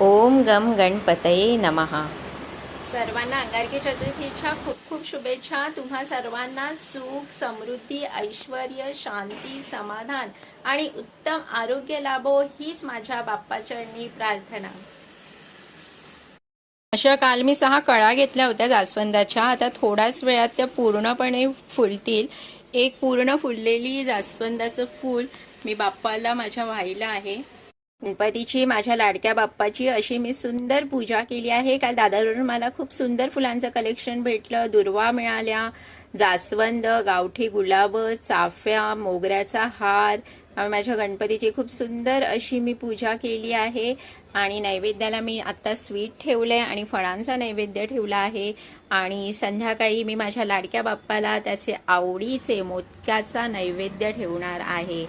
ओम गम गणपतये नमः. सर्वांना अंगारकी चतुर्थीच्या खूप खूप शुभेच्छा. तुम्हा सर्वांना सुख, समृद्धी, ऐश्वर, शांती, समाधान आणि उत्तम आरोग्य लाभो हीच माझ्या बाप्पाचरणी प्रार्थना. अशा काल मी 6 कळ्या घेतल्या होत्या जास्वंदाच्या. आता थोड्याच वेळात त्या पूर्णपणे फुलतील. एक पूर्ण फुललेली जास्वंदाचं फूल मी बाप्पाला माझ्या वाहिलं आहे. गणपतीची, माझ्या लाडक्या बाप्पाची अशी मी सुंदर पूजा केली आहे. काल दादावरून मला खूप सुंदर फुलांचं कलेक्शन भेटलं. दुर्वा मिळाल्या, जास्वंद, गावठी गुलाब, चाफ्या, मोगऱ्याचा हार. माझ्या गणपतीची खूप सुंदर अशी मी पूजा केली आहे. आणि नैवेद्याला मी आत्ता स्वीट ठेवलं आहे आणि फळांचा नैवेद्य ठेवला आहे. आणि संध्याकाळी मी माझ्या लाडक्या बाप्पाला त्याचे आवडीचे मोदकाचा नैवेद्य ठेवणार आहे.